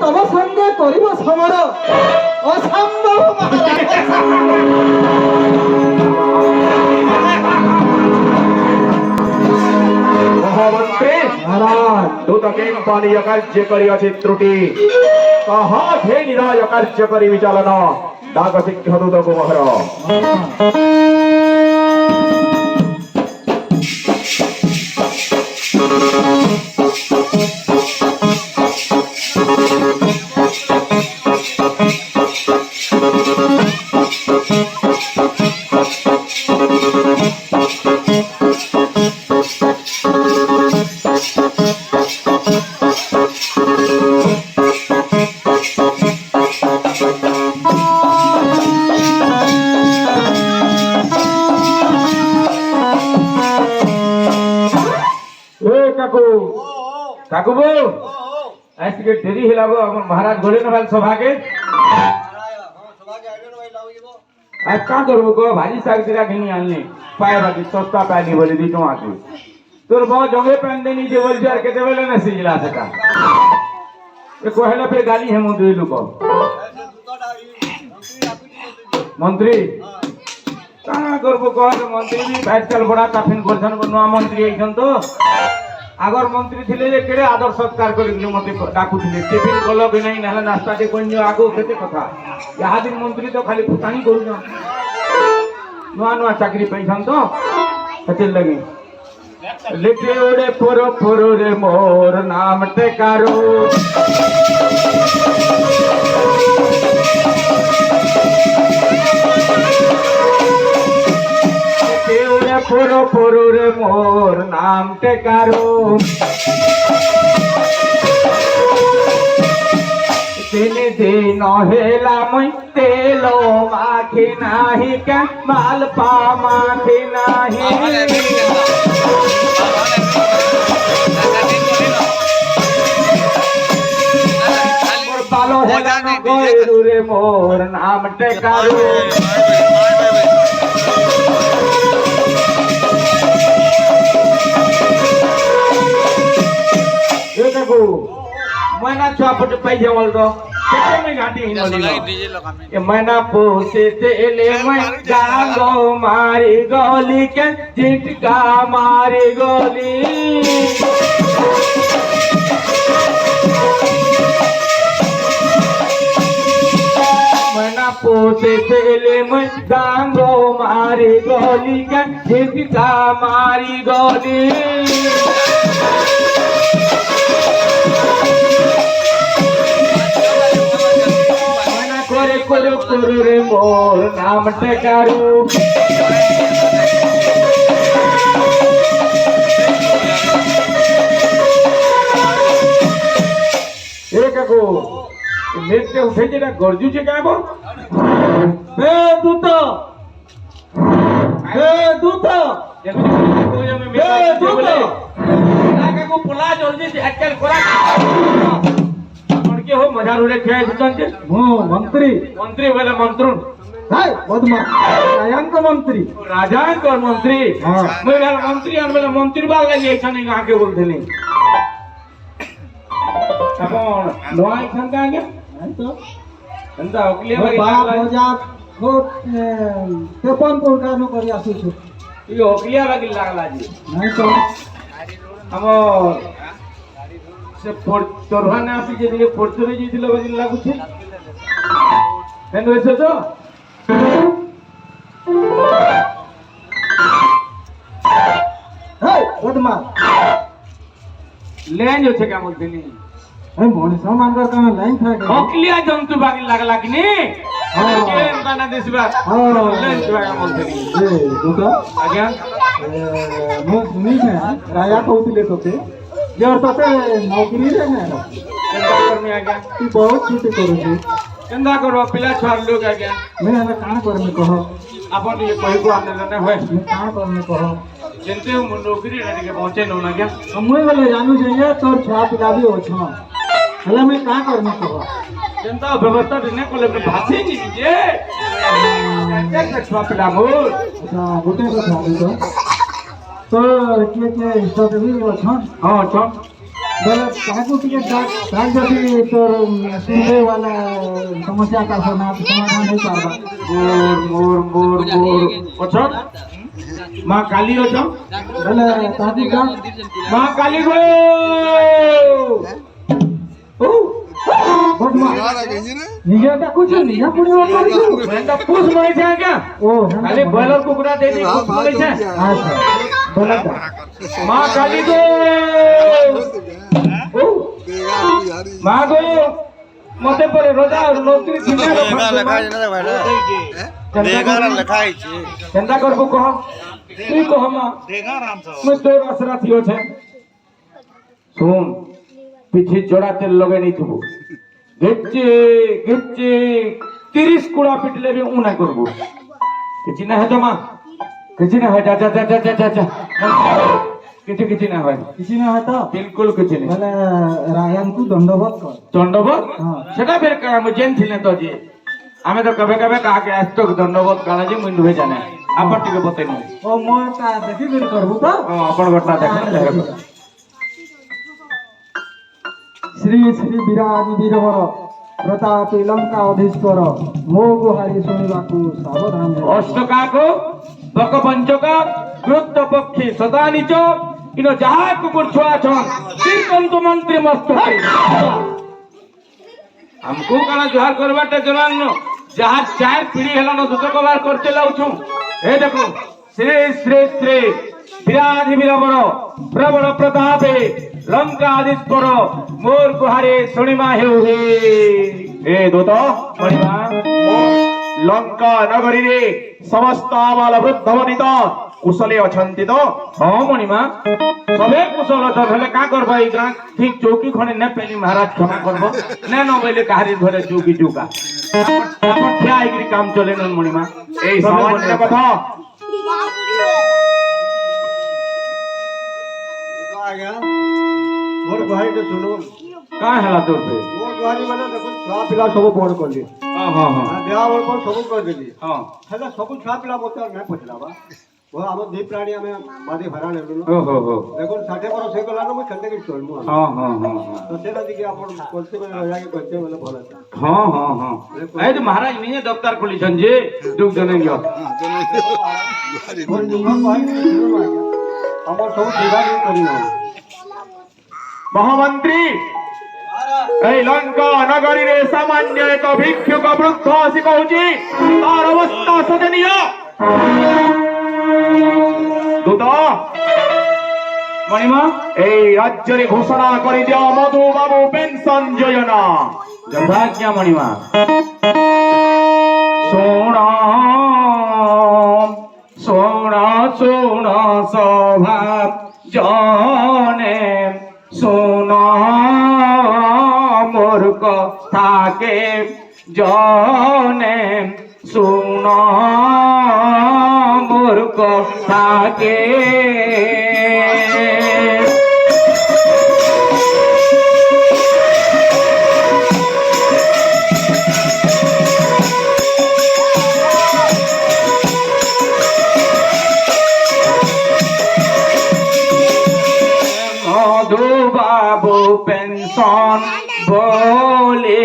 तम संगे करिब समर असंभव महामंत्री महाराज तू तो केम पानी अकार्य करी अछि त्रुटि कहा थे निराय अकार्य करी विचालन डाक सिंह दूत कुमार काकू आज के देरी हिला हमर महाराज गोले न वाल सभा के आज का करबो को भाजी साग दिरा घनी आनले पाए बाकी सस्ता पानी बोले दी टोआ के तोर बहुत जंगे पेन देनी जे बोल जार के देवेले न सिजला सका ए कोहला पे गाली है मु दुई लोग मंत्री का करबो को मंत्री भी आजकल बड़ा काफिन करछन नवा मंत्री आइछन तो आगर मंत्री थिले जे केड़े आदर सत्कार करिलु मते डाकू थिले टिफिन कलो भी नहीं नहले नाश्ता दे कोन आगो केते कथा या दिन मंत्री तो खाली फुटानी करू न नवा नवा चाकरी पैछन तो हते लगे लेके ओडे पोरो पोरो रे मोर नाम टेकारो पोरो पोरो रे मोर नाम टेकारो तेने दिन हेला मुई तेलो माखी नाही के मालपा माखी नाही मोर बालो हेला न गोरू रे मोर नाम टेकारो मैना चौपट पाई जवल तो कितने में घाटी हिनो ये मैना पोसे तेले मैं गांगो मारी गोली के झटका मारी गोली मैना पोसे तेले मैं गांगो मारी गोली के झटका मारी गोली कोरो कोरो रे मोर नाम टेकारो एक को नेते उठे जेटा गरजू छे काबो बे दूत नाका को पुला जल्दी अटकल करा के हो मजार उड़े खेय सुतन के मंत्री वाला मंत्रुन हाय बदमा राजांक मंत्री हां मैं मंत्री आन वाला मंत्री बाल लगी ऐसा नहीं कहां के बोलथेनी अपन लोई खंगा के नहीं तो अंदा ओकले बाप मजा खोट तेपन पुरका नो करी आसु छु ई ओकलिया लगी लागला जी नहीं तो हमर से तोरहाने आसी जे दिले पोर्चुरी जी दिले बजिन लागु छे हेन होइसे तो हे बदमा लेन जो छे का बोलते नी ए मोने सामान कर का लाइन था के ओकलिया जंतु बागी लागला कि नी हां केन बना देसबा हां लेन जो का बोलते नी ए दुका आज्ञा मो सुनी है राया कहउतिले तोते जर तते नौकरी रे ना केंदा कर में आ गया तू बहुत छूट करू छी केंदा करो पिला छाड़ लोग आ गया मैं हमें कान कर में कहो अपन ये कोई को आने लेने होय मैं कान कर में कहो जंते हम नौकरी रे के पहुंचे न ना गया हमई वाले जानू चाहिए तोर छा पिला भी हो छ हला मैं का कर में कहो केंदा व्यवस्था देने को ले भाषी नहीं जे के छा पिला मोर अच्छा गोटे को छा तो के इष्ट देवी हो छ हां छ बोले काकू टिके डाक जदी तोर सुने वाला समस्या का समाधान नहीं पारबा मोर मोर मोर मोर अच्छा माँ काली हो जाओ बोले काकू का माँ काली गो ओ बहुत मां निजे का कुछ नहीं है पूरी बात कर मैं तो पूछ मरे थे क्या ओ खाली बॉयलर कुकुरा दे दी पूछ मरे थे अच्छा बोला था माँ काली गो ओ माँ गो मते परे रोजा नौकरी छिने केंदा करबो कह তুই কহ মা মই তোর আশরা থিও ছে শুন পিঠি জোড়া তেল লগে নি থবো গেচ্ছে গেচ্ছে 30 কুড়া পিটলে বি উনা করব কিছু না হয় মা কিছু না হয় যা যা যা যা যা যা কিছু কিছু না হয় किसी ना है तो बिल्कुल কিছু না बोले रायन को दंडवत कर দণ্ডবোধ हाँ। সেটা বের করা আমি জেন ছিলে তো যে আমি তো কবে কবে কাকে আসতো দণ্ডবোধ কানা যে মুই নুহে জানে আপন টিকে বতে নি ओ मोटा देखि बिर करबो तो আপন ঘটনা দেখেন श्री श्री विराज वीरवर प्रताप लंका अधीश्वर मो गुहारी सुनिबाकू सावधान है অষ্টকাকো বকপঞ্চক গুরুত্ব পক্ষী সদা নিচ ইনো যাহা কুকুর ছোয়া ছন শ্রীকন্ত মন্ত্রী মস্তকে हमको काना जोहार करबाटे जनान जहाँ चार पीढ़ी हेलान दूत कबार करते लाउछु ए देखो श्री श्री श्री विराधि वीरवर प्रबल प्रतापे लंका आदिश्वर मोर गुहारे शुणिमा हेउ हे ए दूत मणिमा लंका नगरी रे समस्त आबाल वृद्ध वनित कुशले अछंती तो हाँ मणिमा सबे कुशल तो हेले का करबा ई गां ठीक चौकी खने न पेली महाराज क्षमा करबो न न बोले काहारी घरे चौकी चौका अपन क्या आइग्री काम चले न मणिमा ए सामान्य कथा मोर गुहारी तो सुनो का हला तोर पे मोर गुहारी माने देखो छुआ पिला सब बड़ कर ली हां हां हां ब्याह और पर सब कर देली हां हेला सब छुआ पिला मते नहीं पछलाबा वो हम दी प्राणी हमें बादी भरा ले लो ओ हो हो देखो 60 वर्ष हे गला मैं खंडे की चल मु हां हां हां तो सेटा दिके अपन कोलते में रह के करते वाला भला था हां हां हां ए तो महाराज ने दफ्तर खोली छन जे दुख जने गयो और जुम्मा भाई हमर सब सेवा नहीं करी ना महामंत्री এই লঙ্কা নগরী রে সামান্য এক ভিক্ষুক বৃদ্ধ আসি কହୁছি তার অবস্থা শোচনীয় দূত মণিমা এই রাজ্যের ঘোষণা করে দিও মধু বাবু পেনশন যোজনা যথাজ্ঞা মণিমা শোনা শোনা শোনা সভা জনে শোনা মোর কথাকে জনে শোনা মোর কথাকে মধু বাবু পেনশন বলে